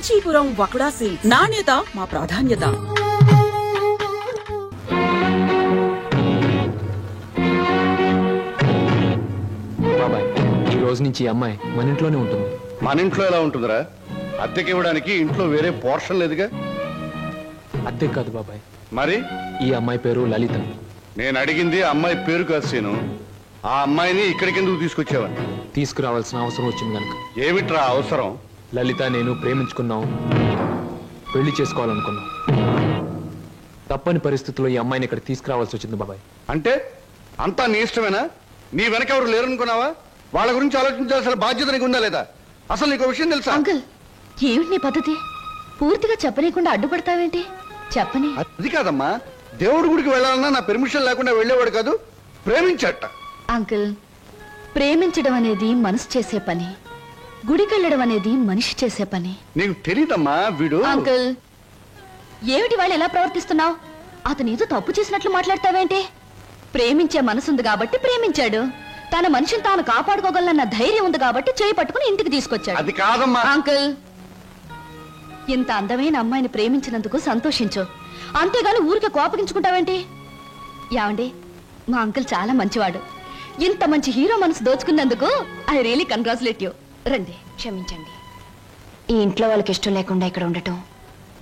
Kanchipuram వకుడా silks. నాణ్యత మా ప్రాధాన్యత. బాబాయ్, ఈ రోజు నుంచి ఈ అమ్మాయి మన ఇంట్లోనే ఉంటుంది. మన ఇంట్లో ఎలా ఉంటుందిరా? అద్దెకి ఇవ్వడానికి ఇంట్లో వేరే పోర్షన్ లేదుగా. అద్దె కాదు బాబాయ్, మరి ఈ అమ్మాయి పేరు లలిత. నేను అడిగింది అమ్మాయి పేరు కాదు సీను. ఆ అమ్మాయిని ఇక్కడికి ఎందుకు తీసుకొచ్చావని. తీసుకురావాల్సిన అవసరం వచ్చింది కనుక. ఏమిట్రా అవసరం? లలిత నేను ప్రేమించుకున్నాం, పెళ్లి చేసుకోవాలనుకున్నాం. తప్పని పరిస్థితుల్లో ఈ అమ్మాయిని ఇక్కడ తీసుకురావాల్సి వచ్చింది బాబాయ్. అంటే అంతా నీ ఇష్టమేనా? నీ వెనక ఎవరు లేరనుకున్నావా? వాళ్ళ గురించి ఆలోచించాల్సిన బాధ్యత నీకు ఉందా లేదా? అసలు నీకు విషయం తెలుసా? అంకుల్, ఏమిటి నీ పద్ధతి? పూర్తిగా చెప్పనీయకుండా అడ్డుపడతావేంటి? చెప్పని. అది కాదమ్మా, దేవుడి గుడికి వెళ్ళాలన్నా నా పెర్మిషన్ లేకుండా వెళ్ళేవాడు కాదు, ప్రేమించట. అంకుల్, ప్రేమించడం అనేది మనసు చేసే పని, గుడికెళ్ళడం అనేది మనిషి చేసే పని. నీకు తెలీదమ్మా వీడు. అంకుల్, ఏమిటి వాళ్ళు ఎలా ప్రవర్తిస్తున్నావు? అతను ఏదో తప్పు చేసినట్లు మాట్లాడతావేంటి? ప్రేమించే మనసుంది కాబట్టి ప్రేమించాడు. తన మనిషిని తాను కాపాడుకోగలన్న ధైర్యం ఉంది కాబట్టి చేయి పట్టుకుని ఇంటికి తీసుకొచ్చాడు. అది కాదమ్మా. అంకుల్, ఇంత అందమైన అమ్మాయిని ప్రేమించినందుకు సంతోషించు, అంతేగాని ఊరికే కోపగించుకుంటావేంటి? యావండి, మా అంకుల్ చాలా మంచివాడు. ఇంత మంచి హీరో మనసు దోచుకున్నందుకు ఐ రియలీ కంగ్రాచులేట్ యూ. రండి. క్షమించండి, ఈ ఇంట్లో వాళ్ళకి ఇష్టం లేకుండా ఇక్కడ ఉండటం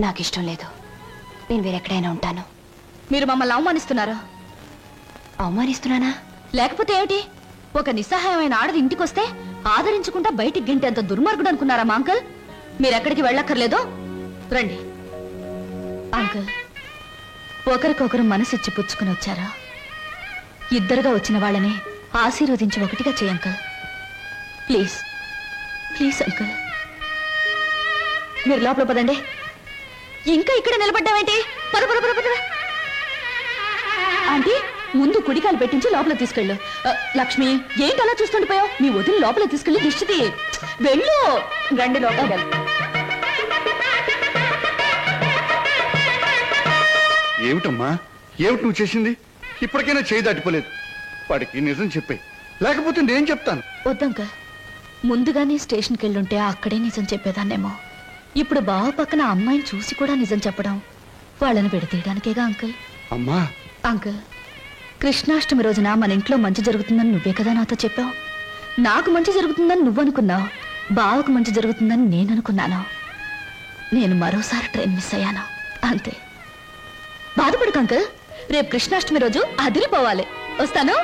నాకు ఇష్టం లేదు. నేను వేరెక్కడైనా ఉంటాను. మీరు మమ్మల్ని అవమానిస్తున్నారా? అవమానిస్తున్నానా? లేకపోతే ఏమిటి? ఒక నిస్సహాయమైన ఆడది ఇంటికొస్తే ఆదరించకుండా బయటికి గింటేంత దుర్మార్గుడు అనుకున్నారా మా అంకుల్? మీరెక్కడికి వెళ్ళక్కర్లేదు, రండి. అంకుల్, ఒకరికొకరు మనసిచ్చి పుచ్చుకుని వచ్చారా? ఇద్దరుగా వచ్చిన వాళ్ళని ఆశీర్వదించి ఒకటిగా చేయి అంకుల్. Please please uncle. మీరు లోపల పదండి. ఇంకా ఇక్కడ నిలబడ్డావేంటి? పద పద పద పద. ఆంటీ, ముందు కుడికాలు పెట్టించి లోపల తీసుకెళ్ళు. లక్ష్మి, ఏంటి అలా చూస్తుండిపోయావు? మీ వదిలి లోపల తీసుకెళ్ళి దిష్టి వెళ్ళు. రండి లోపల. ఏమిటమ్మా, ఏమిటి నువ్వు చేసింది? ఇప్పటికైనా చేయి దాటిపోలేదు. వాడికి నిజం చెప్పే, లేకపోతే నేను చెప్తాను. వద్దంక, ముందుగానే స్టేషన్కి వెళ్ళుంటే అక్కడే నిజం చెప్పేదాన్నేమో. ఇప్పుడు బావ పక్కన అమ్మాయిని చూసి కూడా నిజం చెప్పడం వాళ్ళని విడతీయడానికేగా అంకుల్. అమ్మా. అంకుల్, కృష్ణాష్టమి రోజున మన ఇంట్లో మంచి జరుగుతుందని నువ్వే కదా నాతో చెప్పావు. నాకు మంచి జరుగుతుందని నువ్వనుకున్నావు, బావకు మంచి జరుగుతుందని నేను అనుకున్నాను. నేను మరోసారి ట్రైన్ మిస్ అయ్యాను, అంతే. బాధపడుకు అంకుల్, రేపు కృష్ణాష్టమి రోజు అదిరిపోవాలి. వస్తాను.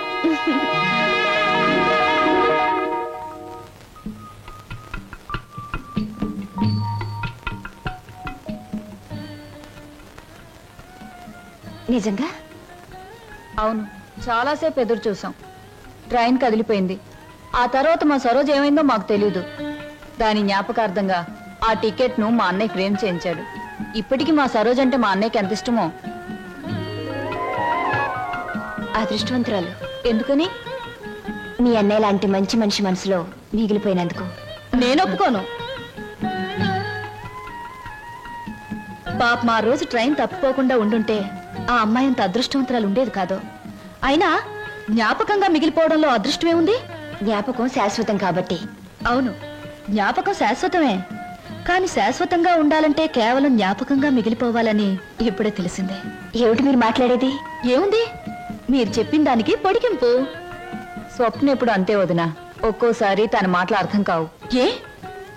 నిజంగా? అవును, చాలాసేపు ఎదురు చూసాం. ట్రైన్ కదిలిపోయింది. ఆ తర్వాత మా సరోజ్ ఏమైందో మాకు తెలీదు. దాని జ్ఞాపకార్థంగా ఆ టికెట్ను మా అన్నయ్య ఫ్రేమ్ చేయించాడు. ఇప్పటికీ మా సరోజ్ అంటే మా అన్నయ్యకి ఎంత ఇష్టమో. అదృష్టవంతురాలు. ఎందుకని? మీ అన్నయ్య లాంటి మంచి మనిషి మనసులో మిగిలిపోయినందుకు. నేను ఒప్పుకోను. పాప మా రోజు ట్రైన్ తప్పిపోకుండా ఉండుంటే ఆ అమ్మాయి అంత అదృష్టవంతురాలు ఉండేది కాదు. అయినా జ్ఞాపకంగా మిగిలిపోవడంలో అదృష్టమే ఉంది. జ్ఞాపకం శాశ్వతం కాబట్టి. అవును, జ్ఞాపకం శాశ్వతమే. కానీ శాశ్వతంగా ఉండాలంటే కేవలం జ్ఞాపకంగా మిగిలిపోవాలని ఇప్పుడే తెలిసిందే. ఏమిటి మీరు మాట్లాడేది? ఏముంది, మీరు చెప్పిన దానికి పొడిగింపు. స్వప్న ఎప్పుడు అంతే వదినా, ఒక్కోసారి తన మాటలు అర్థం కావు. ఏ,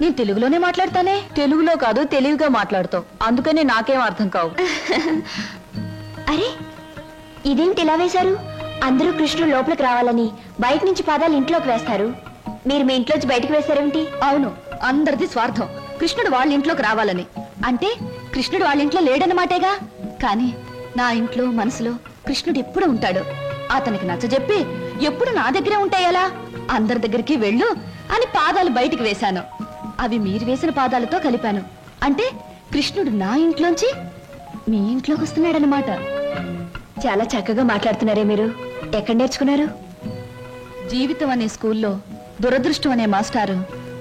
నేను తెలుగులోనే మాట్లాడతానే. తెలుగులో కాదు, తెలివిగా మాట్లాడుతావు, అందుకనే నాకేం అర్థం కావు. అరే, ఇదేమిటి ఇలా వేశారు? అందరూ కృష్ణుడు లోపలికి రావాలని బయట నుంచి పాదాలు ఇంట్లోకి వేస్తారు. మీరు మీ ఇంట్లోంచి బయటకు వేశారేమిటి? అవును, అందరిది స్వార్థం. కృష్ణుడు వాళ్ళ ఇంట్లోకి రావాలని. అంటే కృష్ణుడు వాళ్ళ ఇంట్లో లేడన్నమాటేగా. కానీ నా ఇంట్లో మనసులో కృష్ణుడు ఎప్పుడు ఉంటాడు. అతనికి నచ్చజెప్పి ఎప్పుడు నా దగ్గరే ఉంటాయలా? అందరి దగ్గరికి వెళ్ళు అని పాదాలు బయటికి వేశాను. అవి మీరు వేసిన పాదాలతో కలిపాను. అంటే కృష్ణుడు నా ఇంట్లోంచి మీ ఇంట్లోకి వస్తున్నాడనమాట. చాలా చక్కగా మాట్లాడుతున్నారే మీరు. ఎక్కడ నేర్చుకున్నారు? జీవితం అనే స్కూల్లో దురదృష్టం అనే మాస్టారు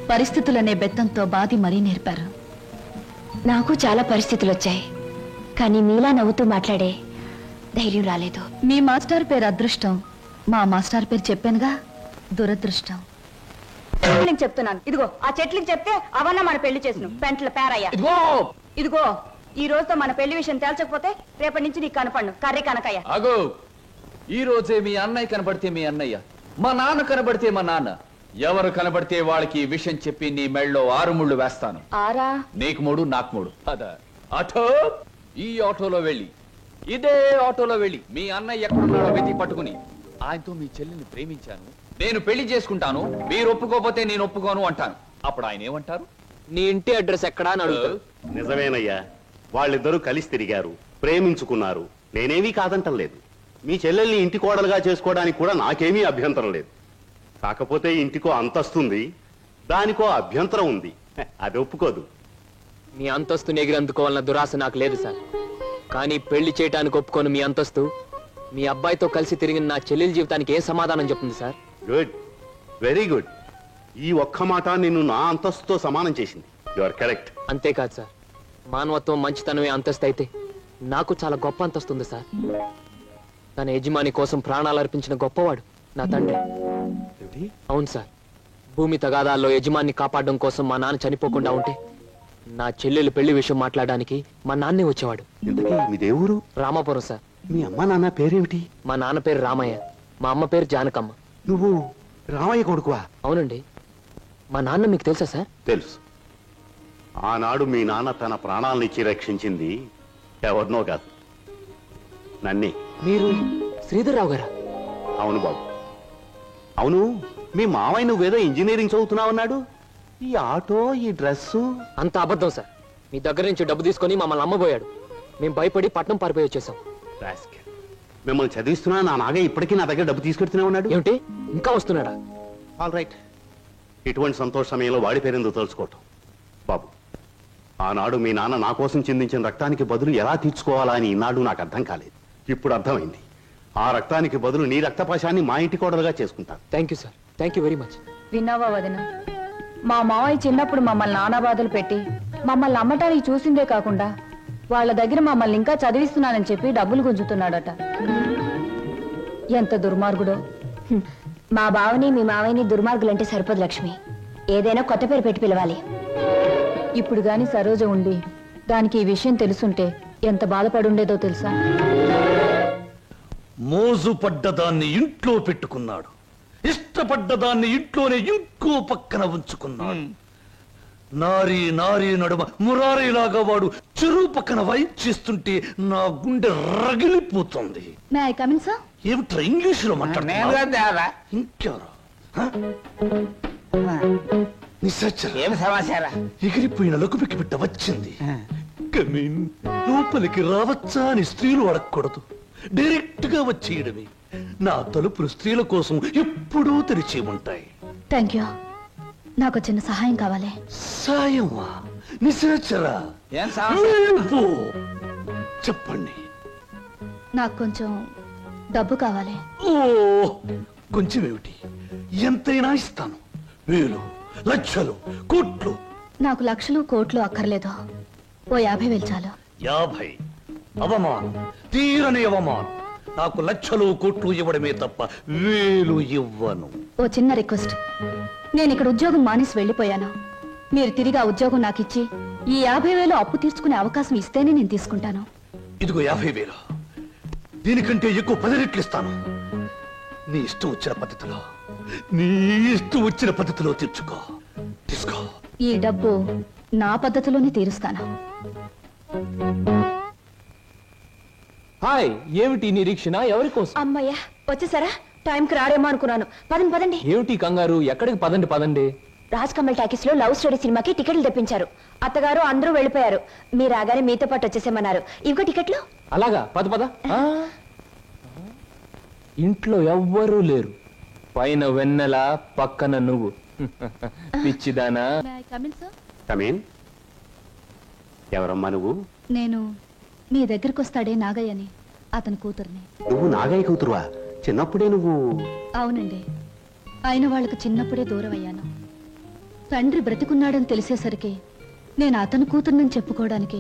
పరిస్థితులనే బెత్తంతో బాధి మరీ నేర్పారు. నాకు చాలా పరిస్థితులు వచ్చాయి, కానీ మీలా నవ్వుతూ మాట్లాడే ధైర్యం రాలేదు. మీ మాస్టర్ పేరు అదృష్టం, మా మాస్టర్ పేరు చెప్పానుగా, దురదృష్టం. చెట్లకి చెప్తున్నాను. ఇదిగో ఆ చెట్లకి చెప్తే అవన్నా మన పెళ్లి చేసిన పెంట్ల పేరయ్య. ఇదిగో ఇదిగో ఈ రోజుతో మన పెళ్లి విషయం తేల్చకపోతే రేపటి నుంచి నీకు కనపడు కర్రీ కనకయ్య. అగో ఈ రోజే మీ అన్నయ్య కనబడితే మీ అన్నయ్య, మా నాన్న కనబడితే మా నాన్న, ఎవరు కనబడితే వాళ్ళకి ఈ విషయం చెప్పి నీ మెళ్ళలో 6 ముళ్ళు వేస్తాను. ఆరా నీకు 3 నాకు 3. అదా ఆటో, ఈ ఆటోలో వెళ్ళి ఇదే ఆటోలో వెళ్ళి మీ అన్నయ్య ఎక్కడున్నాడో వెతికి పట్టుకుని ఆయనతో మీ చెల్లిని ప్రేమించాను, నేను పెళ్లి చేసుకుంటాను, మీరు ఒప్పుకోకపోతే నేను ఒప్పుకోను అంటాను. అప్పుడు ఆయన ఏమంటారు? నీ ఇంటి అడ్రస్ ఎక్కడా అని అడుగుతాడు. నిజమేనయ్యా, వాళ్ళిద్దరూ కలిసి తిరిగారు, ప్రేమించుకున్నారు. నేనేమీ కాదంటం లేదు. మీ చెల్లెల్ని ఇంటి కోడలుగా చేసుకోవడానికి కూడా నాకేమీ అభ్యంతరం లేదు. కాకపోతే ఇంటికో అంతస్తుంది, దానికో అభ్యంతరం ఉంది. అది ఒప్పుకోదు. మీ అంతస్తుని ఎగిరందుకోవాలన్న దురాశ నాకు లేదు సార్. కానీ పెళ్లి చేయటానికి ఒప్పుకొని మీ అంతస్తు మీ అబ్బాయితో కలిసి తిరిగిన నా చెల్లెల జీవితానికి ఏం సమాధానం చెప్తుంది సార్? Good, very good. ఈ ఒక్క మాట నిన్ను నా అంతస్తుతో సమానం చేసింది. You are correct. అంతేకాదు సార్, మానవత్వం మంచితనమే అంతస్తు అయితే నాకు చాలా గొప్ప అంతస్తు ఉంది సార్. తన యజమాని కోసం ప్రాణాలు అర్పించిన గొప్పవాడు నా తండ్రి. అవును సార్, భూమి తగాదాల్లో యజమాన్ని కాపాడడం కోసం మా నాన్న చనిపోకుండా ఉంటే నా చెల్లెలు పెళ్లి విషయం మాట్లాడడానికి మా నాన్నే వచ్చేవాడు. ఇంతకీ మీ దేవురు? రామాపురం సార్. మీ అమ్మ నాన్న పేరేమిటి? మా నాన్న పేరు రామయ్య, మా అమ్మ పేరు జానకమ్మ. నువ్వు రామయ్య కొడుకువా? అవునండి. మా నాన్న మీకు తెలుసా సార్? తెలుసు. ఆనాడు మీ నాన్న తన ప్రాణాలనిచ్చి రక్షించింది ఎవరినో కాదు, నన్నే. మీరు శ్రీధర్రావు గారా? అవును బాబు, అవును. మీ మావయ్య నువ్వేదో ఇంజనీరింగ్ చదువుతున్నావన్నాడు. ఈ ఆటో, ఈ డ్రెస్సు అంత అబద్ధం సార్. మీ దగ్గర నుంచి డబ్బు తీసుకొని మమ్మల్ని అమ్మబోయాడు. మేము భయపడి పట్నం పారిపోయి వచ్చేసాం. రాస్కెల్. మిమ్మల్ని చదివిస్తున్నా నా నాగే ఇప్పటికీ నా దగ్గర డబ్బు తీసుకెడుతూనే ఉన్నాడు. ఏమిటి, ఇంకా వస్తున్నాడా? All right. ఇటువంటి సంతోష సమయంలో వాడి పేరెందుకు తలుచుకోవటం? బాబు, ఆనాడు మీ నాన్న నా కోసం చిందించిన రక్తానికి బదులు ఎలా తీర్చుకోవాలా అని ఈనాడు నాకు అర్థం కాలేదు. ఇప్పుడు అర్థమైంది. ఆ రక్తానికి బదులు నీ రక్తపాశాన్ని మా ఇంటి కోడలుగా చేసుకుంటాను. Thank you sir, thank you very much. విన్నావా వదిన? మా మావయ్య చిన్నప్పుడు మమ్మల్ని నానా బాధలు పెట్టి మమ్మల్ని అమ్మటానికి చూసిందే కాకుండా వాళ్ళ దగ్గర మమ్మల్ని ఇంకా చదివిస్తున్నానని చెప్పి డబ్బులు గుంజుతున్నాడట. ఎంత దుర్మార్గుడో. మా బావని మీ మావయ్యని దుర్మార్గులంటే సరిపోదు లక్ష్మి. ఏదైనా కొత్త పేరు పెట్టి పిలవాలి. ఇప్పుడు గాని సరోజ ఉండి దానికి ఈ విషయం తెలుసుంటే ఎంత బాధపడుండేదో తెలుసా? మోజు పడ్డదాన్ని ఇంట్లో పెట్టుకున్నాడు, ఇష్టపడ్డదాన్ని ఇంట్లోనే ఇంకో పక్కన ఉంచుకున్నాడు. నారీ నారీ నడుమ మురారీలాగా వాడు చెరువు పక్కన వైప్ చేస్తుంటే నా గుండె రగిలిపోతుంది. May I come in sir? ఏమిట్రా ఇంగ్లీషులో మాట్లాడుతున్నా? ఇంకెవరు? ఏం సమాచారం? ఎగిరిపోయిన లకుపికి బిడ్డ వచ్చింది. కమీన్. లోపలికి రావచ్చా అని స్త్రీలు అడగకూడదు, డైరెక్ట్ గా వచ్చేయడమే. నా తలుపులు స్త్రీల కోసం ఎప్పుడూ తెరిచి ఉంటాయి. Thank you. నాకు చిన్న సహాయం కావాలి. సాయమా? నిశాచరా? ఏం సమస్య? వెళ్ళిపో. చెప్పండి. నాకు కొంచెం డబ్బు కావాలి. ఓ, కొంచెం ఏమిటి, ఎంతైనా ఇస్తాను. 1000, లక్షలు, కోట్లు. నాకు లక్షలు కోట్లు అక్కర్లేదు. ఓ 50,000 చాలు. 50? అవమానం, తీరని అవమానం. నాకు లక్షలు కోట్లు ఇవ్వడమే తప్ప 1000 ఇవ్వను. ఓ చిన్న రిక్వెస్ట్. నేను ఇక్కడ ఉద్యోగం మానేసి వెళ్ళిపోయాను. మీరు తిరిగి ఆ ఉద్యోగం నాకు ఇచ్చి ఈ 50,000 అప్పు తీర్చుకునే అవకాశం ఇస్తేనే నేను తీసుకుంటాను. ఇదిగో 50,000. దీనికంటే ఎక్కువ 10 రెట్లు ఇస్తాను. నీ ఇష్టం వచ్చిన పద్ధతిలో, నీ ఇష్టం వచ్చిన పద్ధతిలో తీర్చుకో. తీసుకో. ఈ డబ్బు నా పద్ధతిలోనే తీరుస్తాను. హాయ్, ఏమిటి నిరీక్షణ? ఎవరి కోసం? అమ్మయ్యా, వచ్చేసారా? టైంకి రారేమో అనుకున్నాను. పదండి పదండి. ఏమిటి కంగారు? ఎక్కడికి? పదండి పదండి. రాజ్ కమల్ టాకీస్ లో లవ్ స్టోరీ సినిమాకి టికెట్లు తెప్పించారు. అత్తగారు అందరూ వెళ్ళిపోయారు. మీరు రాగానే మీతో పాటు వచ్చేసేమన్నారు. ఇంకో టికెట్లు. అలాగా? పద పద. ఇంట్లో ఎవ్వరూ లేరు. పైన వెన్నెల, పక్కన నువ్వు. పిచ్చిదానా? కమీన్. ఎవరమ్మా నువ్వు? నేను మీ దగ్గరికి వస్తాడే నాగయ్యని, అతని కూతుర్ని. నువ్వు నాగయ్య కూతురువా? చిన్నప్పుడే నువ్వు? అవునండి. అయిన వాళ్ళకు చిన్నప్పుడే దూరం అయ్యాను. తండ్రి బ్రతికున్నాడని తెలిసేసరికి నేను అతని కూతుర్నని చెప్పుకోవడానికి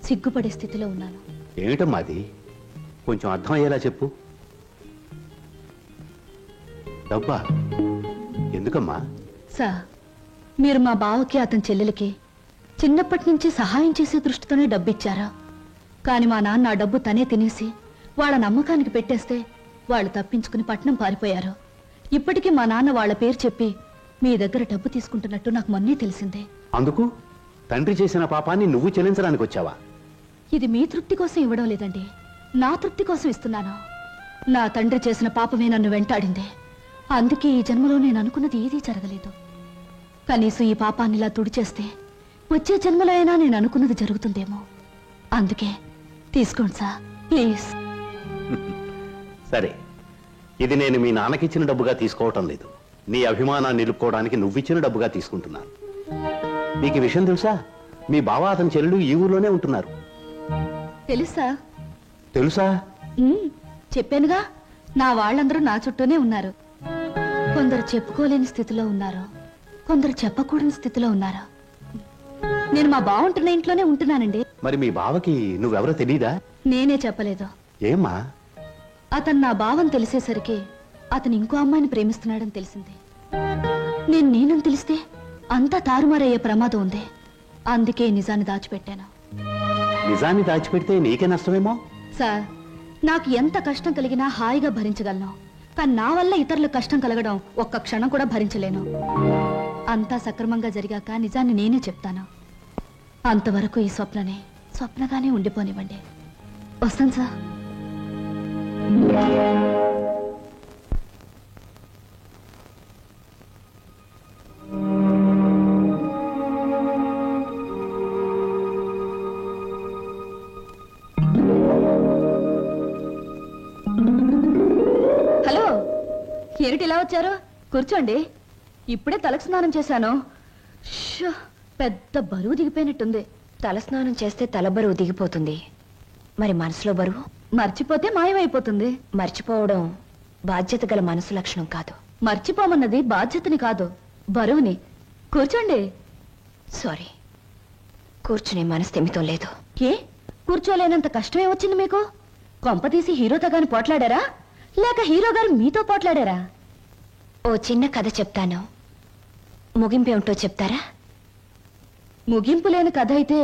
సిగ్గుపడే స్థితిలో ఉన్నాను. ఏమిటమ్మా అది? కొంచెం అర్థం అయ్యేలా చెప్పు. డబ్బా? ఎందుకమ్మా? సార్, మీరు మా బావకి అతని చెల్లెలకి చిన్నప్పటి నుంచి సహాయం చేసే దృష్టితోనే డబ్బిచ్చారా? కానీ మా నాన్న ఆ డబ్బు తనే తినేసి వాళ్ళ నమ్మకానికి పెట్టేస్తే వాళ్ళు తప్పించుకుని పట్నం పారిపోయారు. ఇప్పటికీ మా నాన్న వాళ్ళ పేరు చెప్పి మీ దగ్గర డబ్బు తీసుకుంటున్నట్టు నాకు మొన్నే తెలిసిందే. అందుకు తండ్రి చేసిన పాపాన్ని నువ్వు చెల్లించడానికి వచ్చావా? ఇది మీ తృప్తి కోసం ఇవ్వడం లేదండి, నా తృప్తి కోసం ఇస్తున్నాను. నా తండ్రి చేసిన పాపమే నన్ను వెంటాడింది. అందుకే ఈ జన్మలో నేను అనుకున్నది ఏదీ జరగలేదు. కనీసం ఈ పాపాన్ని ఇలా తుడిచేస్తే వచ్చే జన్మలో అయినా నేను అనుకున్నది జరుగుతుందేమో. అందుకే తీసుకోండి సార్, ప్లీజ్. సరే, ఇది నేను మీ నాన్నకిచ్చిన డబ్బుగా తీసుకోవటం లేదు. నీ అభిమానాన్ని నిలుపుకోవడానికి నువ్విచ్చిన డబ్బుగా తీసుకుంటున్నాను. నీకు ఈ విషయం తెలుసా? మీ బావ అతని చెల్లెలు ఈ ఊర్లోనే ఉంటున్నారు. తెలుసా? తెలుసా? చెప్పానుగా, నా వాళ్ళందరూ నా చుట్టూనే ఉన్నారు. కొందరు చెప్పుకోలేని స్థితిలో ఉన్నారు, కొందరు చెప్పకూడని స్థితిలో ఉన్నారు. నేను మా బావ ఉంటున్న ఇంట్లోనే ఉంటున్నానండి. మరి మీ బావకి నువ్వెవరో తెలీదా? నేనే చెప్పలేదు. ఏమ్మా? అతను నా బావని తెలిసేసరికి అతను ఇంకో అమ్మాయిని ప్రేమిస్తున్నాడని తెలిసింది. నేనని తెలిస్తే అంతా తారుమారయ్యే ప్రమాదం ఉంది. అందుకే నిజాన్ని దాచిపెట్టాను. నిజాన్ని దాచిపెడితే నీకే నష్టమేమో. సార్, నాకు ఎంత కష్టం కలిగినా హాయిగా భరించగలను. కానీ నా వల్ల ఇతరులకు కష్టం కలగడం ఒక్క క్షణం కూడా భరించలేను. అంతా సక్రమంగా జరిగాక నిజాన్ని నేనే చెప్తాను. అంతవరకు ఈ స్వప్నగానే ఉండిపోనివ్వండి. వస్తాను సార్. హలో, ఏమిటి ఇలా వచ్చారు? కూర్చోండి. ఇప్పుడే తలకు స్నానం చేశాను. షో, పెద్ద బరువు దిగిపోయినట్టుంది. తలస్నానం చేస్తే తల బరువు దిగిపోతుంది, మరి మనసులో బరువు మర్చిపోతే మాయమైపోతుంది. మర్చిపోవడం బాధ్యత గల మనసు లక్షణం కాదు. మర్చిపోమన్నది బాధ్యతని కాదు, బరువుని. కూర్చోండి. సారీ, కూర్చునే మనస్థిమితం లేదు. ఏ, కూర్చోలేనంత కష్టమే వచ్చింది మీకు? కొంపతీసి హీరోతో గాని పోట్లాడారా, లేక హీరో గారు మీతో పోట్లాడారా? ఓ చిన్న కథ చెప్తాను, ముగింపేమిటో చెప్తారా? ముగింపు లేని కథ అయితే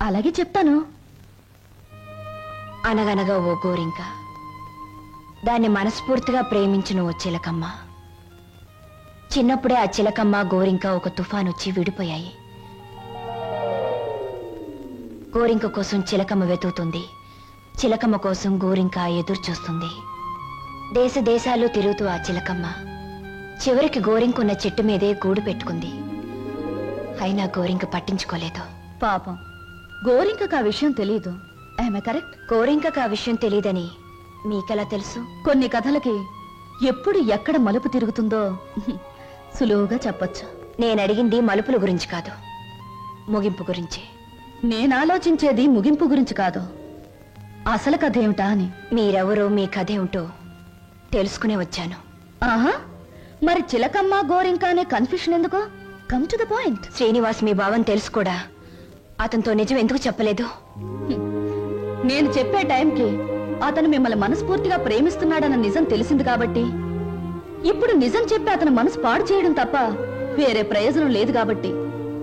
అలాగే చెప్తాను. అనగనగా ఓ గోరింక, దాన్ని మనస్ఫూర్తిగా ప్రేమించిన ఓ చిలకమ్మ. చిన్నప్పుడే ఆ చిలకమ్మ గోరింక ఒక తుఫాన్ వచ్చి విడిపోయాయి. గోరింక కోసం చిలకమ్మ వెతుకుతుంది, చిలకమ్మ కోసం గోరింక ఎదురు చూస్తుంది. దేశ దేశాలు తిరుగుతూ ఆ చిలకమ్మ చివరికి గోరింకున్న చెట్టు మీదే గూడు పెట్టుకుంది. అయినా గోరింక పట్టించుకోలేదు. పాపం, గోరింకకు ఆ విషయం తెలియదు. ఆమె కరెక్ట్. గోరింకకు ఆ విషయం తెలియదని మీకెలా తెలుసు? కొన్ని కథలకి ఎప్పుడు ఎక్కడ మలుపు తిరుగుతుందో సులువుగా చెప్పొచ్చు. నేనడిగింది మలుపుల గురించి కాదు, ముగింపు గురించి. నేను ఆలోచించేది ముగింపు గురించి కాదు, అసలు కథ ఏమిటా అని. మీరెవరో, మీ కథ ఏమిటో తెలుసుకునే వచ్చాను. ఆహా, మరి చిలకమ్మ గోరింక అనే కన్ఫ్యూషన్ ఎందుకు? Come to the point. Srinivas మీ భావం తెలుసు కూడా అతనితో నిజం ఎందుకు చెప్పలేదు? నేను చెప్పే టైంకి అతను మిమ్మల్ని మనస్ఫూర్తిగా ప్రేమిస్తున్నాడన్న నిజం తెలిసింది కాబట్టి, ఇప్పుడు నిజం చెప్పి అతను మనసు పాడు చేయడం తప్ప వేరే ప్రయోజనం లేదు కాబట్టి.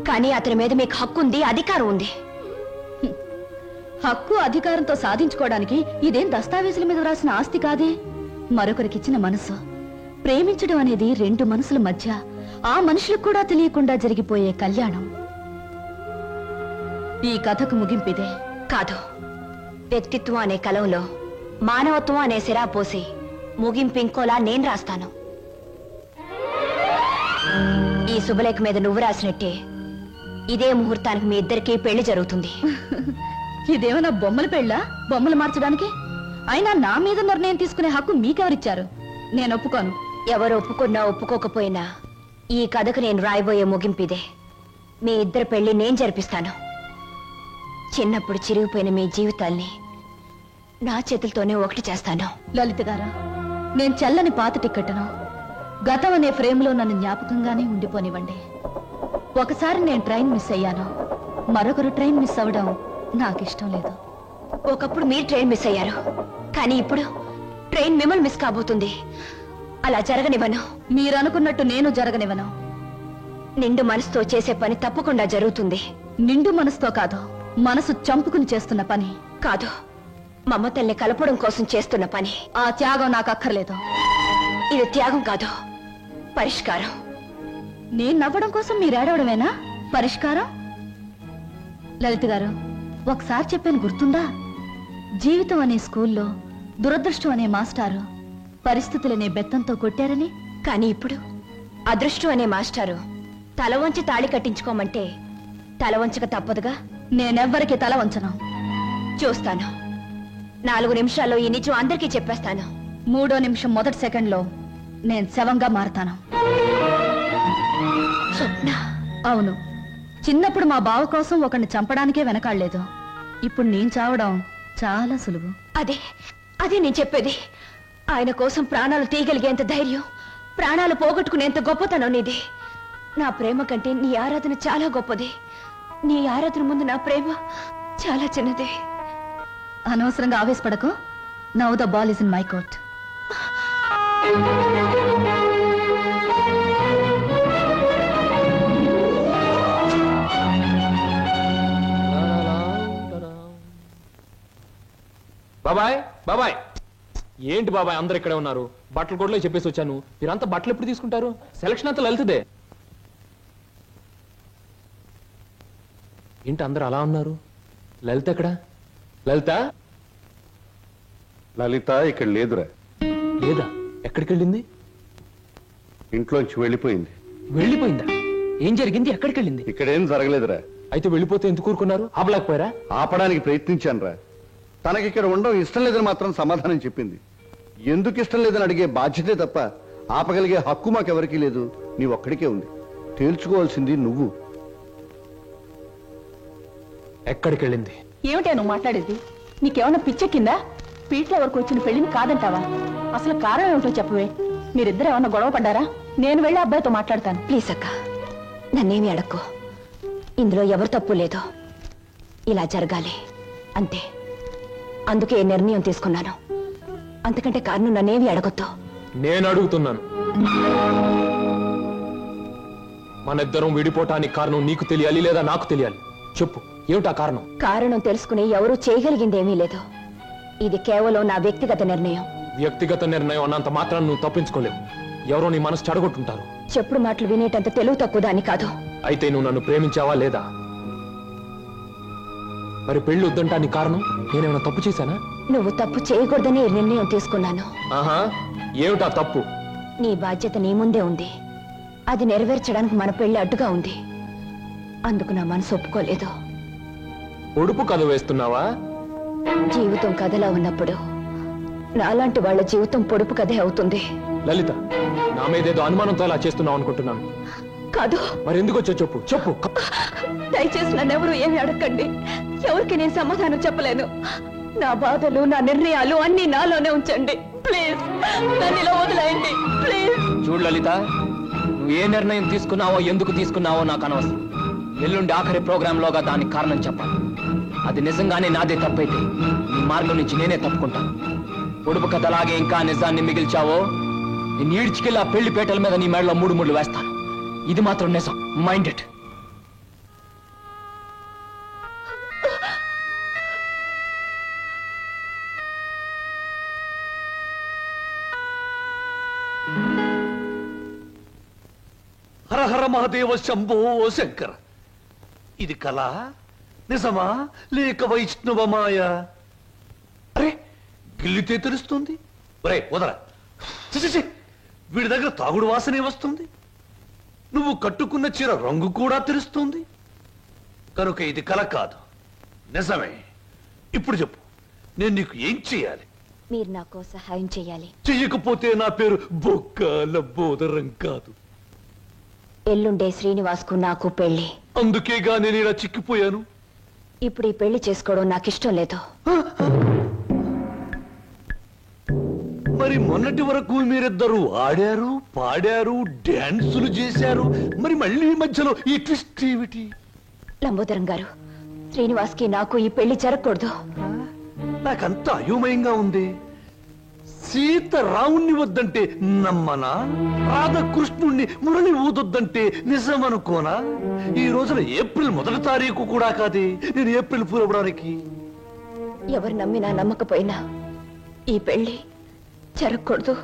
కానీ అతని మీద మీకు హక్కు ఉంది, అధికారం ఉంది. హక్కు అధికారంతో సాధించుకోవడానికి ఇదేం దస్తావేజుల మీద రాసిన ఆస్తి కాదే, మరొకరికిచ్చిన మనసు. ప్రేమించడం అనేది రెండు మనసుల మధ్య, ఆ మనుషులకు కూడా తెలియకుండా జరిగిపోయే కళ్యాణం. ఈ కథకు ముగింపిదే. కాదు, వ్యక్తిత్వం అనే కలంలో మానవత్వం అనే సిరా పోసి ముగింపు ఇంకోలా నేను రాస్తాను. ఈ శుభలేఖ మీద నువ్వు రాసినట్టే ఇదే ముహూర్తానికి మీ ఇద్దరికీ పెళ్లి జరుగుతుంది. ఇదేమన్నా బొమ్మల పెళ్ళా, బొమ్మలు మార్చడానికి? అయినా నా మీద నిర్ణయం తీసుకునే హక్కు మీకెవరిచ్చారు? నేను ఒప్పుకోను. ఎవరు ఒప్పుకున్నా ఒప్పుకోకపోయినా ఈ కథకు నేను రాయబోయే ముగింపిదే. మీ ఇద్దరు పెళ్లి నేను జరిపిస్తాను. చిన్నప్పుడు చిరిగిపోయిన మీ జీవితాల్ని నా చేతులతోనే ఒకటి చేస్తాను. లలిత గారా, నేను చెల్లని పాత టిక్కెట్ను గతం అనే ఫ్రేమ్లో నన్ను జ్ఞాపకంగానే ఉండిపోనివ్వండి. ఒకసారి నేను ట్రైన్ మిస్ అయ్యాను, మరొకరు ట్రైన్ మిస్ అవ్వడం నాకిష్టం లేదు. ఒకప్పుడు మీరు ట్రైన్ మిస్ అయ్యారు, కానీ ఇప్పుడు ట్రైన్ మిమ్మల్ని మిస్ కాబోతుంది. అలా జరగనివ్వను. మీరనుకున్నట్టు నేను జరగనివ్వను. నిండు మనసుతో చేసే పని తప్పకుండా జరుగుతుంది. నిండు మనసుతో కాదు, మనసు చంపుకుని చేస్తున్న పని. కాదు, మమతల్ని కలపడం కోసం చేస్తున్న పని. ఆ త్యాగం నాకు అక్కర్లేదు. ఇది త్యాగం కాదు, పరిష్కారం. నేను నవ్వడం కోసం మీరు ఏడవడమేనా పరిష్కారం? లలిత గారు, ఒకసారి చెప్పాను గుర్తుందా? జీవితం అనే స్కూల్లో దురదృష్టం అనే మాస్టారు పరిస్థితులనే బెత్తంతో కొట్టారని. కానీ ఇప్పుడు అదృష్టం అనే మాస్టారు తల వంచి తాళి కట్టించుకోమంటే తల వంచక తప్పదుగా. నేనెవ్వరికి తల వంచను. చూస్తాను. 4 నిమిషాల్లో ఈ నిజం అందరికీ చెప్పేస్తాను. 3వ నిమిషం మొదటి సెకండ్లో నేను శవంగా మారతాను. స్వప్న. అవును, చిన్నప్పుడు మా బావ కోసం ఒకరిని చంపడానికే వెనకాడలేదు. ఇప్పుడు నేను చావడం చాలా సులువు. అదే నేను చెప్పేది. ఆయన కోసం ప్రాణాలు తీయగలిగేంత ధైర్యం, ప్రాణాలు పోగొట్టుకునేంత గొప్పతనం నీది. నా ప్రేమ కంటే నీ ఆరాధన చాలా గొప్పది. నీ ఆరాధన ముందు నా ప్రేమ చాలా చిన్నది. అనవసరంగా ఆవేశపడకు. Now the ball is in my court. బాబాయ్ బాబాయ్, ఏంటి బాబాయ్ అందరు ఇక్కడే ఉన్నారు? బట్టలు కూడా చెప్పేసి వచ్చాను. మీరంతా బట్టలు ఎప్పుడు తీసుకుంటారు? సెలక్షన్ అంతా లలితదే. ఏంటి అందరు అలా ఉన్నారు? లలిత ఎక్కడా? లలిత లలిత ఇక్కడ లేదురా. లేదా? ఎక్కడికి వెళ్ళింది? ఇంట్లోంచి వెళ్ళిపోయింది. వెళ్ళిపోయిందా? ఏం జరిగింది? ఎక్కడికి వెళ్ళింది? ఇక్కడేం జరగలేదురా. అయితే వెళ్ళిపోతే ఎందుకు ఊరుకున్నారు? ఆపలేకపోయారా? ఆపడానికి ప్రయత్నించాను రా. తనకి ఇక్కడ ఉండడం ఇష్టం లేదని మాత్రం సమాధానం చెప్పింది. ఎందుకు ఇష్టం లేదని అడిగే బాధ్యతే తప్ప ఆపగలిగే హక్కు మాకెవరికీ లేదు. నీ ఒక్కడికే ఉంది. తేల్చుకోవాల్సింది నువ్వు. ఎక్కడికి వెళ్ళింది? ఏమిటా నువ్వు మాట్లాడేది? నీకేమన్నా పిచ్చెక్కిందా? పీట్ల వరకు వచ్చిన పెళ్లిని కాదంటావా? అసలు కారణం ఏమిటో చెప్పవే. మీరిద్దరు ఏమన్నా గొడవ పడ్డారా? నేను వెళ్ళి అబ్బాయితో మాట్లాడతాను. ప్లీజ్ అక్క, నన్నేమి అడక్కు. ఇందులో ఎవరు తప్పు లేదో. ఇలా జరగాలి అంతే. అందుకే ఈ నిర్ణయం తీసుకున్నాను. అంతకంటే కారణం నన్నేమి అడగొద్దు. నేను అడుగుతున్నాను. మనిద్దరం విడిపోవటానికి కారణం నీకు తెలియాలి లేదా నాకు తెలియాలి. చెప్పు, ఏమిటా కారణం? కారణం తెలుసుకుని ఎవరూ చేయగలిగిందేమీ లేదు. ఇది కేవలం నా వ్యక్తిగత నిర్ణయం. వ్యక్తిగత నిర్ణయం అన్నంత మాత్రం నువ్వు తప్పించుకోలేవు. ఎవరో నీ మనసు చెడగొట్టుంటారు. చెప్పుడు మాటలు వినేటంత తెలుగు తక్కువ దాన్ని కాదు. అయితే నువ్వు నన్ను ప్రేమించావా లేదా? మరి పెళ్లి వద్దంటానికి కారణం నేనేమైనా తప్పు చేశానా? నువ్వు తప్పు చేయకూడదని ఈ నిర్ణయం తీసుకున్నాను. ఆహా, ఏమిటా తప్పు? నీ బాధ్యత నీ ముందే ఉంది. అది నెరవేర్చడానికి మన పెళ్లి అడ్డుగా ఉంది. అందుకు నా మనసు ఒప్పుకోలేదు. ఉడుపు కథ వేస్తున్నావా? జీవితం కథలా ఉన్నప్పుడు నాలాంటి వాళ్ళ జీవితం పొడుపు కథే అవుతుంది. లలిత, నా మీదేదో అనుమానంతో అలా చేస్తున్నావు అనుకుంటున్నాను. కాదు. మరి ఎందుకు వచ్చో చెప్పు. చెప్పు. దయచేసి నన్నెవరూ ఏమి అడగండి. ఎవరికి నేను సమాధానం చెప్పలేను. నా బాధలు, నా నిర్ణయాలు అన్ని నాలోనే ఉంచండి. ప్లీజ్ నన్ను ఇలా వదిలేయండి. ప్లీజ్. చూడు లలిత, నువ్వు ఏ నిర్ణయం తీసుకున్నావో ఎందుకు తీసుకున్నావో నాకు అనవసరం. ఎల్లుండి ఆఖరి ప్రోగ్రామ్ లోగా దానికి కారణం చెప్పాలి. అది నిజంగానే నాదే తప్పైతే నీ మార్గం నుంచి నేనే తప్పుకుంటాను. పొడుపు కథలాగే ఇంకా నిజాన్ని మిగిల్చావో నేను ఈడ్చికెళ్ళి ఆ పెళ్లి పేటల మీద నీ మెడలో 3 ముళ్ళు వేస్తాను. ఇది మాత్రం నిజం. Mind it. హర హర మహాదేవ శంభో శంకర. ఇది కళ నిజమా లేక వైష్ణవ మాయ? అరే, గిల్లితే తెలుస్తుంది. ఒరే వదరా. వీడి దగ్గర తాగుడు వాసనే వస్తుంది. నువ్వు కట్టుకున్న చీర రంగు కూడా తెలుస్తుంది. కనుక ఇది కళ కాదు, నిజమే. ఇప్పుడు చెప్పు, నేను నీకు ఏం చేయాలి? మీరు నాకు సహాయం చేయాలి. చెయ్యకపోతే నా పేరు బొక్కల బోదరం కాదు. ఎల్లుండే శ్రీనివాస్కు నాకు పెళ్లి. అందుకేగా నేను ఇలా చిక్కిపోయాను. ఇప్పుడు ఈ పెళ్లి చేసుకోవడం నాకు ఇష్టం లేదు. మరి మొన్నటి వరకు మీరిద్దరూ ఆడారు, పాడారు, డాన్సులు చేశారు. మరి మళ్ళీ మధ్యలో ఈ ట్విస్ట్ ఏమిటి? లంబోదరం గారు, శ్రీనివాస్కి నాకు ఈ పెళ్లి జరగకూడదు. నాకంతా అయోమయంగా ఉంది. సీత రావుణ్ణి వద్దంటే నమ్మనా? రాధకృష్ణుణ్ణి మురళి ఊదొద్దంటే నిజమనుకోనా? ఈ రోజున ఏప్రిల్ 1వ తారీఖు కూడా కాదే నేను ఏప్రిల్ ఫూల్ అవ్వడానికి. ఎవరు నమ్మినా నమ్మకపోయినా ఈ పెళ్లి జరగకూడదు.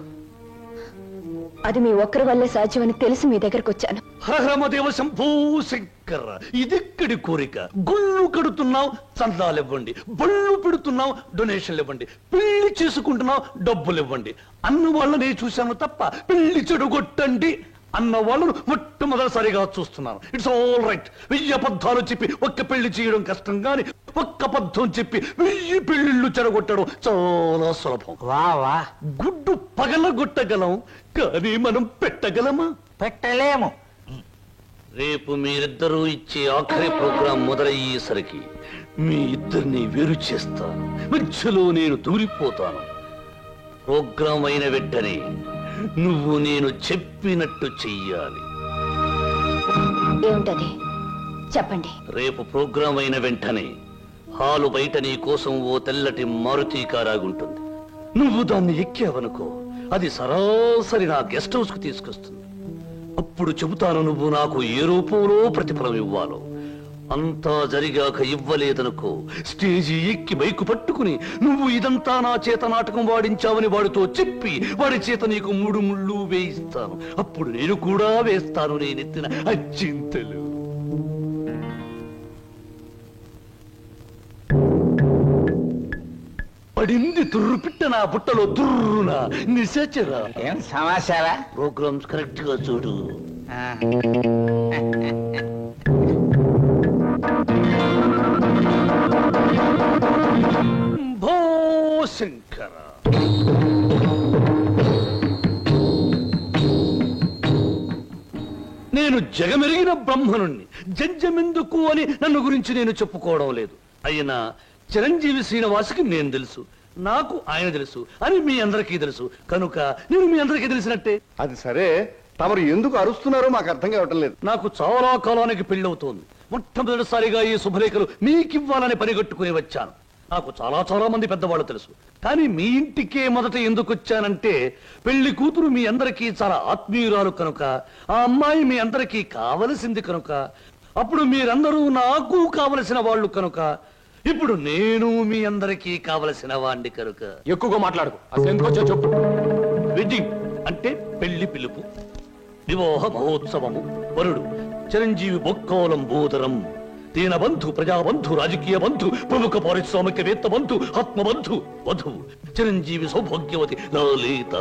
అది మీ ఒక్కరి వల్లే సాధ్యమని తెలిసి మీ దగ్గరకు వచ్చాను. హరమదేవ శంభో శంకర, ఇదిక్కడి కోరిక. గుళ్ళు కడుతున్నావు, చందాలు ఇవ్వండి. బళ్ళు పెడుతున్నావు, డొనేషన్లు ఇవ్వండి. పెళ్లి చేసుకుంటున్నావు, డబ్బులు ఇవ్వండి. అన్న వాళ్ళనే చూశాను తప్ప పెళ్లి చెడుగొట్టండి అన్న వాళ్ళను మొట్టమొదటిసారిగా చూస్తున్నాను. It's all right. 1000 అబద్ధాలు చెప్పి ఒక్క పెళ్లి చేయడం కష్టం, గాని ఒక్క అబద్ధం చెప్పి 1000 పెళ్లిళ్ళు చెడగొట్టడం చాలా సులభం. వా గుడ్డు పగలగొట్టగలం, కానీ మనం పెట్టగలమా? పెట్టలేము. రేపు మీరిద్దరూ ఇచ్చే ఆఖరి ప్రోగ్రాం మొదలయ్యేసరికి మీ ఇద్దరిని వేరు చేస్తాను. మధ్యలో నేను దూరిపోతాను. ప్రోగ్రాం అయిన వెంటనే నువ్వు నేను చెప్పినట్టు చెయ్యాలి. ఏమిటది చెప్పండి. రేపు ప్రోగ్రాం అయిన వెంటనే హాలు బయట నీ కోసం ఓ తెల్లటి మారుతి కారాగుంటుంది. నువ్వు దాన్ని ఎక్కావనుకో, అది సరాసరి నా గెస్ట్ హౌస్ కు తీసుకొస్తుంది. అప్పుడు చెబుతాను నువ్వు నాకు ఏ రూపంలో ప్రతిఫలం ఇవ్వాలో. అంతా జరిగాక ఇవ్వలేదనుకో, స్టేజి ఎక్కి బైకు పట్టుకుని నువ్వు ఇదంతా నా చేత నాటకం వాడించావని వాడితో చెప్పి వాడి చేత నీకు 3 ముళ్ళు వేయిస్తాను. అప్పుడు నేను కూడా వేస్తాను నేనెత్తిన అచ్చింతలు. పడింది తుర్రు పిట్ట నా బుట్టలో తుర్రున నిశాచరా. ఏం సమాచారా? ప్రోగ్రామ్స్ కరెక్ట్ గా చూడు. శంకర, నేను జగమెరిగిన బ్రహ్మనుణ్ణి. జంజమెందుకు అని నన్ను గురించి నేను చెప్పుకోవడం లేదు. అయినా చిరంజీవి శ్రీనివాసుకి నేను తెలుసు, నాకు ఆయన తెలుసు అని మీ అందరికీ తెలుసు. కనుక నేను మీ అందరికీ తెలిసినట్టే. అది సరే, తమరు ఎందుకు అరుస్తున్నారో మాకు అర్థం కావటం లేదు. నాకు చాలా కాలానికి పెళ్ళవుతోంది. మొట్టమొదటిసారిగా ఈ శుభలేఖలు మీకివ్వాలని పనిగట్టుకుని వచ్చాను. నాకు చాలా చాలా మంది పెద్దవాళ్ళు తెలుసు, కానీ మీ ఇంటికే మొదట ఎందుకు వచ్చానంటే పెళ్లి కూతురు మీ అందరికీ చాలా ఆత్మీయురాలు కనుక, ఆ అమ్మాయి మీ అందరికీ కావలసింది కనుక, అప్పుడు మీరందరూ నాకు కావలసిన వాళ్ళు కనుక, ఇప్పుడు నేను మీ అందరికీ కావలసిన వాణ్ణి కనుక. ఎక్కువగా మాట్లాడుకో, అసలు ఎందుకు వచ్చావు చెప్పు. వెడ్డింగ్ అంటే పెళ్లి పిలుపు, వివాహ మహోత్సవము. వరుడు చిరంజీవి బొక్కోలం బోదరం, దీనబంధు, ప్రజాబంధు, రాజకీయ బంధు, ప్రముఖ పారిశ్రామికవేత్త బంధు, ఆత్మబంధు. వధువు చిరంజీవి సౌభాగ్యవతి లలిత.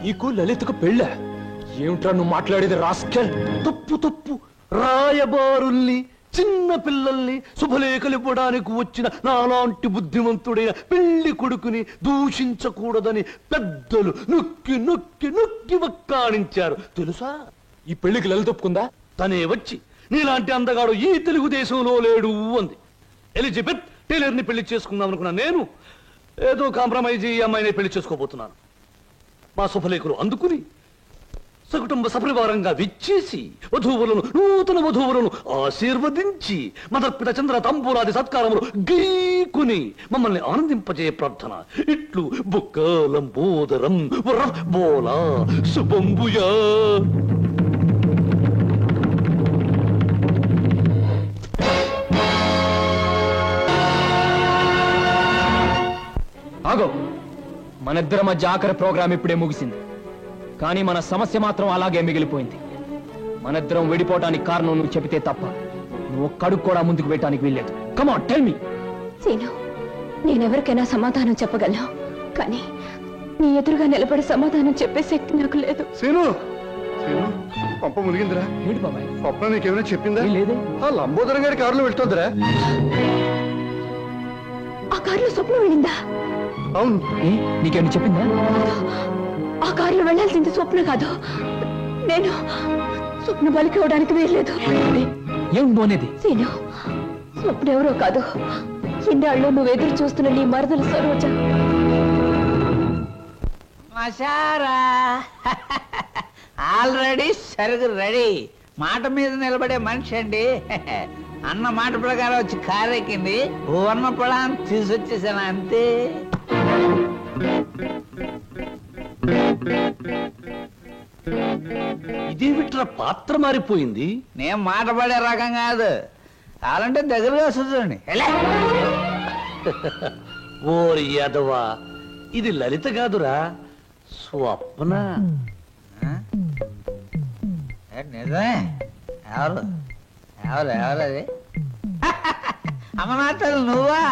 నీకు లలితకు పెళ్ళ? ఏమిట్రా నువ్వు మాట్లాడేది రాస్కెల్? తప్పు తప్పు. రాయబారుల్ని, చిన్న పిల్లల్ని శుభలేఖలు ఇవ్వడానికి వచ్చిన నాలాంటి బుద్ధిమంతుడైన పెళ్లి కొడుకుని దూషించకూడదని పెద్దలు నొక్కి నొక్కి నొక్కి వక్కాణించారు తెలుసా? ఈ పెళ్లికి లలిత ఒప్పుకుందా? తనే వచ్చి నీలాంటి అందగాడు ఈ తెలుగుదేశంలో లేడు అంది. ఎలిజబెత్ టైలర్ని పెళ్లి చేసుకుందాం అనుకున్నా నేను ఏదో కాంప్రమైజ్ ఈ అమ్మాయిని పెళ్లి చేసుకోబోతున్నాను. మా శుభలేఖలు అందుకుని సకుటుంబ సపరివారంగా విచ్చేసి వధూవులను, నూతన వధూవులను ఆశీర్వదించి మదర్పిత చంద్ర తంబూలాది సత్కారములు గీకుని మమ్మల్ని ఆనందింపజే ప్రార్థన. ఇట్లు బుక్కలంబోదరం బోలా శుభంబుయా. ఆగో, మనిద్దరి మధ్య ఆఖరి ప్రోగ్రాం ఇప్పుడే ముగిసింది, కానీ మన సమస్య మాత్రం అలాగే మిగిలిపోయింది. మనిద్దరం విడిపోవటానికి కారణం నువ్వు చెబితే తప్ప నువ్వు ఒక్కడుగు కూడా ముందుకు పెట్టడానికి వీల్లేదు. Come on tell me. Seenu, నేనెవరికైనా సమాధానం చెప్పగలను, కానీ నీ ఎదురుగా నిలబడి సమాధానం చెప్పే శక్తి నాకు లేదు. సీను, సీను, పంప మునిగిందిరా. ఏంటి బాబాయ్? స్వప్న నీకేమైనా చెప్పిందా? లేదే. ఆ లంబోదరం గారి కారులో వెళ్తుందిరా. ఆ కారులో స్వప్న వెళ్ళిందా? అవును. నీకేమైనా చెప్పిందా? ఆ కారులో వెళ్లాల్సింది స్వప్న కాదు, నేను. స్వప్న బలికి అవడానికి వీల్లేదు. ఏం పోనేది? సీను, స్వప్న ఎవరో కాదు, ఇన్నాళ్ళు నువ్వు ఎదురు చూస్తున్న నీ మరదలు సరోజ. మసారా ఆల్రెడీ సరుగు రెడీ. మాట మీద నిలబడే మనిషి అండి. అన్న మాట ప్రకారం వచ్చి కారెక్కింది, వర్ణ పొలాన్ని తీసుకొచ్చేసాను అంతే. ఇదేమిట్రా పాత్ర మారిపోయింది? నేను మాట పడే రకం కాదు, కావాలంటే దగ్గరగా చూడండి. ఓరి యాదవా, ఇది లలిత కాదురా, స్వప్న. నిజమే. ఎవరు ఎవరు ఎవరది? అమ్మనాథలు నువ్వా?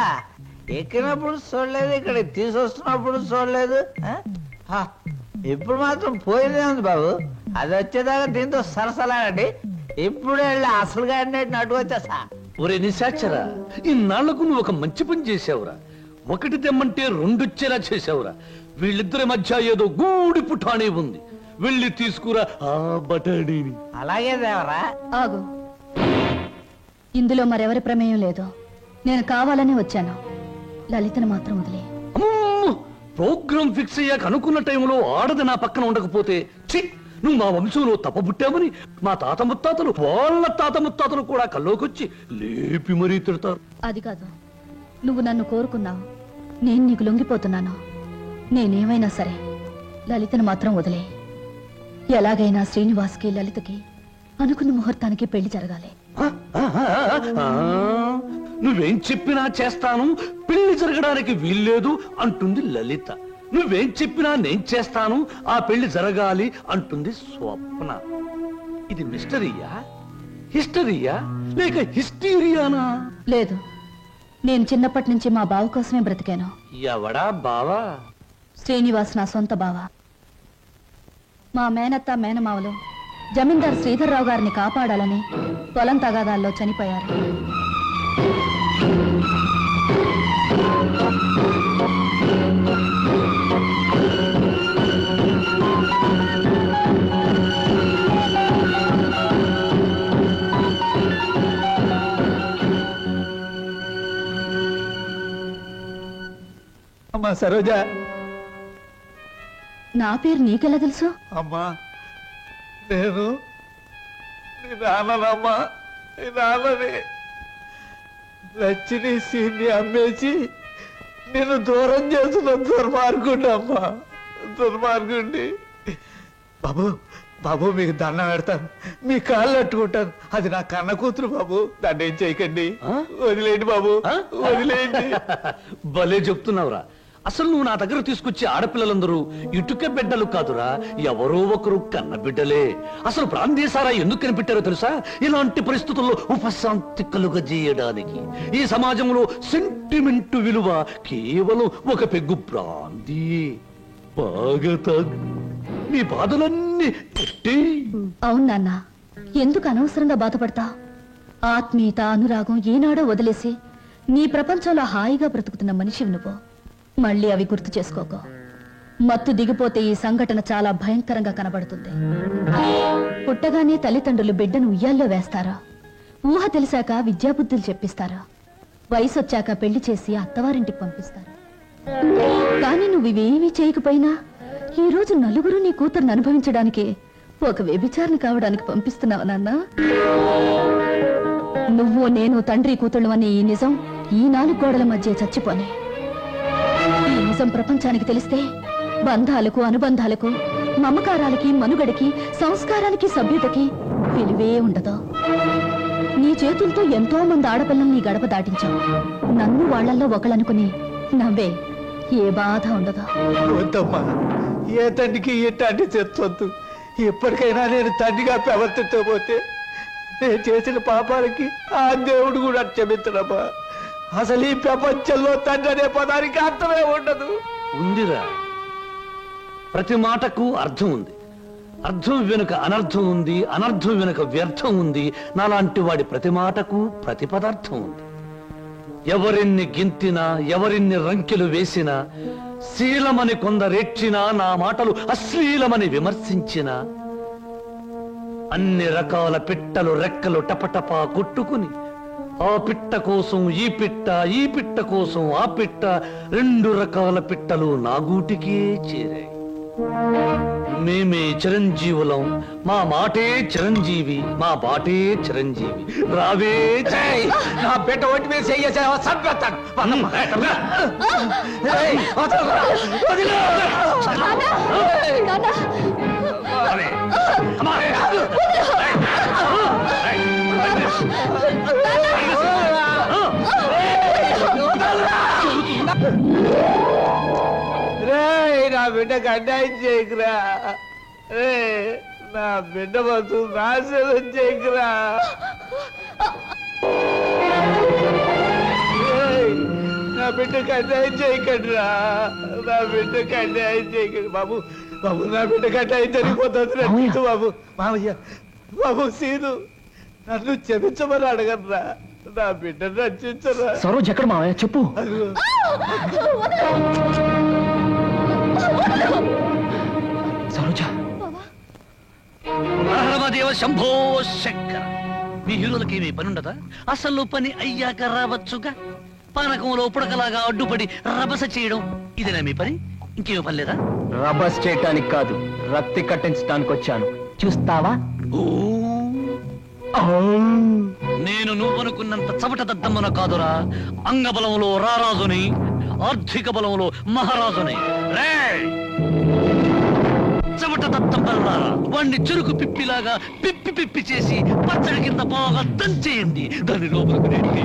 ఎక్కినప్పుడు చూడలేదు, ఇక్కడ తీసుకొస్తున్నప్పుడు చూడలేదు. ఇప్పుడు మాత్రం పోయినే ఉంది బాబు. అది వచ్చేదాకా దీంతో సరసలాడండి. ఇప్పుడు వెళ్ళి అసలు గాడిని అటు వచ్చేసా. ఒరే నిశాచరా, ఇన్నాళ్లకు నువ్వు ఒక మంచి పని చేసావురా. ఒకటి తెమ్మంటే రెండొచ్చేలా చేసావురా. వీళ్ళిద్దరి మధ్య ఏదో గూడి పుటాణి ఉంది, వెళ్ళి తీసుకురా ఆ బటాణీని. అలాగే దేవరా. ఆగు, ఇందులో మరెవరి ప్రమేయం లేదు. నేను కావాలని వచ్చాను. లలితను మాత్రం వదిలే. ప్రోగ్రామ్ ఫిక్స్ అయ్యాక అనుకున్న టైంలో ఆడది నా పక్కన ఉండకపోతే, ఛీ, నువ్వు మా వంశంలో తప్పబుట్టామని మా తాత ముత్తాతలు, వాళ్ళ తాత ముత్తాతలు కూడా కల్లోకొచ్చి లేపి మరీ తిడతారు. అది కాదు, నువ్వు నన్ను కోరుకున్నావు, నేను నీకు లొంగిపోతున్నాను. నేనేమైనా సరే లలితను మాత్రం వదిలే. ఎలాగైనా శ్రీనివాస్కి లలితకి అనుకున్న ముహూర్తానికి పెళ్లి జరగాలి. నువ్వేం చెప్పినా చేస్తాను, పెళ్లి జరగడానికి వీల్లేదు అంటుంది లలిత. నువ్వేం చెప్పినా నేను చేస్తాను, ఆ పెళ్లి జరగాలి అంటుంది స్వప్న. ఇది మిస్టరీయా, హిస్టరీయా, లేక హిస్టీరియానా? లేదు, నేను చిన్నప్పటి నుంచి మా బావ కోసమే బ్రతికాను. ఎవడా బావా? శ్రీనివాస్ నా సొంత బావ. మా మేనత్త మేనమావలు జమీందార్ శ్రీధర్రావు గారిని కాపాడాలని పొలం తగాదాల్లో చనిపోయారు. అమ్మా సరోజ. నా పేరు నీకెలా తెలుసు? అమ్మా నేను నీ నాన్ననమ్మా, నీ నాన్నని. లచ్చిని సీన్ని అమ్మేసి నేను దూరం చేసిన దుర్మార్గుండి అమ్మా, దుర్మార్గుండి. బాబు బాబు, మీకు దండం పెడతాను, మీ కాళ్ళు అట్టుకుంటాను. అది నా కన్న కూతురు బాబు, దాన్ని ఏం చేయకండి. వదిలేయండి బాబు, వదిలేయండి. భలే చెప్తున్నావురా. అసలు నువ్వు నా దగ్గర తీసుకొచ్చే ఆడపిల్లలందరూ ఇటుక బిడ్డలు కాదురా, ఎవరో ఒకరు కన్న బిడ్డలే. అసలు ప్రాంతీసారా ఎందుకు కనిపెట్టారో తెలుసా? ఇలాంటి పరిస్థితుల్లో ఉపశాంతి కలుగజేయడానికి. ఈ సమాజంలో సెంటిమెంట్ విలువ కేవలం ఒక పెగ్గు బ్రాందీ. బాగా తాగు, నీ బాధలన్నీ ఎట్టి. అవును నాన్న, ఎందుకు అనవసరంగా బాధపడతా? ఆత్మీయత, అనురాగం ఏనాడో వదిలేసి నీ ప్రపంచంలో హాయిగా బ్రతుకుతున్న మనిషివి నువ్వు. మళ్ళీ అవి గుర్తు చేసుకోకో. మత్తు దిగిపోతే ఈ సంఘటన చాలా భయంకరంగా కనబడుతుంది. పుట్టగానే తల్లిదండ్రులు బిడ్డను ఉయ్యాల్లో వేస్తారా, ఊహ తెలిసాక విద్యాబుద్ధులు చెప్పిస్తారా, వయసు వచ్చాక పెళ్లి చేసి అత్తవారింటికి పంపిస్తారు. కానీ నువ్వు ఇవేమీ చేయకపోయినా ఈ రోజు నలుగురు నీ కూతురుని అనుభవించడానికి ఒక వ్యభిచారిని కావడానికి పంపిస్తున్నావు నాన్న. నువ్వు నేను తండ్రి కూతుళ్ళు అనే ఈ నిజం ఈ 4 గోడల మధ్య చచ్చిపోనే. ఈ నిజం ప్రపంచానికి తెలిస్తే బంధాలకు, అనుబంధాలకు, మమకారాలకి, మనుగడకి, సంస్కారానికి, సభ్యతకి విలువే ఉండదు. నీ చేతులతో ఎంతో మంది ఆడపిల్లల్ని గడప దాటించావు. నన్ను వాళ్లల్లో ఒకళ్ళనుకుని నవ్వే, ఏ బాధ ఉండదు. వద్దమ్మా, ఏ తండ్రికి ఎట్టాంటి తెచ్చొద్దు. ఎప్పటికైనా నేను తండ్రిగా ప్రవర్తించబోతే నేను చేసిన పాపాలకి ఆ దేవుడు కూడా క్షమించడమ్మా. అసలు ఈ ప్రపంచంలో తండ్రి అనే పదానికి అర్థమే ఉండదు. ఉందిరా, ప్రతి మాటకు అర్థం ఉంది. అర్థం వెనుక అనర్థం ఉంది, అనర్థం వెనుక వ్యర్థం ఉంది. నాలాంటి వాడి ప్రతి మాటకు ప్రతి పదార్థం ఉంది. ఎవరిన్ని గింతినా, ఎవరిన్ని రంకెలు వేసినా, శీలమని కొందరేడ్చినా, నా మాటలు అశ్లీలమని విమర్శించినా, అన్ని రకాల పిట్టలు రెక్కలు టపటపా కొట్టుకుని ఆ పిట్ట కోసం ఈ పిట్ట, ఈ పిట్ట కోసం ఆ పిట్ట, 2 రకాల పిట్టలు నా గూటికే చేరాయి. మేమే చిరంజీవులం, మా మాటే చిరంజీవి, మా బాటే చిరంజీవి. రావే ఏయ్, నా బిడ్డ ఒంటి మీద చెయ్యేసావా చంపేస్తాను. ఏయ్, వదలరా, వదిలు. రేయ్, నా బిడ్డకు అన్యాయం చేయకురా. రేయ్, నా బిడ్డ బతు నాశనం చేయకురా. రేయ్, నా బిడ్డకు అన్యాయం చేయకండిరా. నా బిడ్డకు అన్యాయం చేయకండి బాబు. బాబు, నా బిడ్డకు అన్యాయం జరిగిపోతుంది. రక్షించు బాబు. మామయ్య, బాబు సీను, నన్ను క్షమించమని అడగరా. నా బిడ్డను రక్షించరా. సరోజ్ ఎక్కడ మావయ్య చెప్పు. అదిగో. సరోజా, దేవ శంభో శంకర. మీ హీరోలకి ఏమీ పని ఉండదా? అసలు పని అయ్యాక రావచ్చుగా. పానకంలో పుడకలాగా అడ్డుపడి రభస చేయడం ఇదేనా మీ పని? ఇంకేమీ పని లేదా? రబస్ చేయటానికి కాదు, రక్తి కట్టించడానికి వచ్చాను. చూస్తావా? నేను నువ్వనుకున్నంత చవట దద్దమ్మన కాదురా. అంగబలంలో రారాజుని, ఆర్థిక బలంలో మహారాజుని. చవట దద్దమ్మల్లారా, వాణ్ణి చురుకు పిప్పిలాగా పిప్పి పిప్పి చేసి పచ్చడి కింద బాగా దంచేయండి. దాని లోపలికి నెట్టి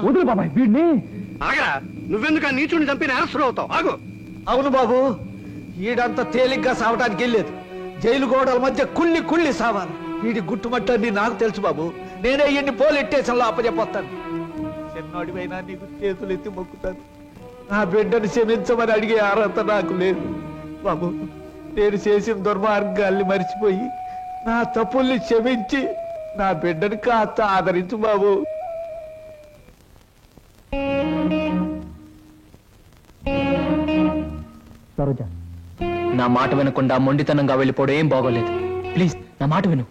వదులు బాబాయ్ వీడిని. ఆగరా, నువ్వెందుకు నీచుని చంపి నేరస్తుడు అవుతావు? ఆగు. అవును బాబు, ఈడంతా తేలిగ్గా సావటానికి వెళ్ళలేదు. జైలు గోడల మధ్య కుళ్ళి కుళ్ళి సావాలి. వీడి గుట్టుమట్టని నాకు తెలుసు బాబు. నేనే ఈయన్ని పోలీస్ స్టేషన్లో అప్పచెప్పొస్తాను. చిన్నోడివైనా నీకు చేతులు ఎత్తి మొక్కుతాను. నా బిడ్డను క్షమించమని అడిగే అర్హత నాకు లేదు బాబు. నేను చేసిన దుర్మార్గాల్ని మర్చిపోయి నా తప్పుల్ని క్షమించి నా బిడ్డని కాస్త ఆదరించు బాబు. సరోజా, నా మాట వినకుండా మొండితనంగా వెళ్ళిపోవడం ఏం బాగోలేదు. ప్లీజ్ నా మాట విను.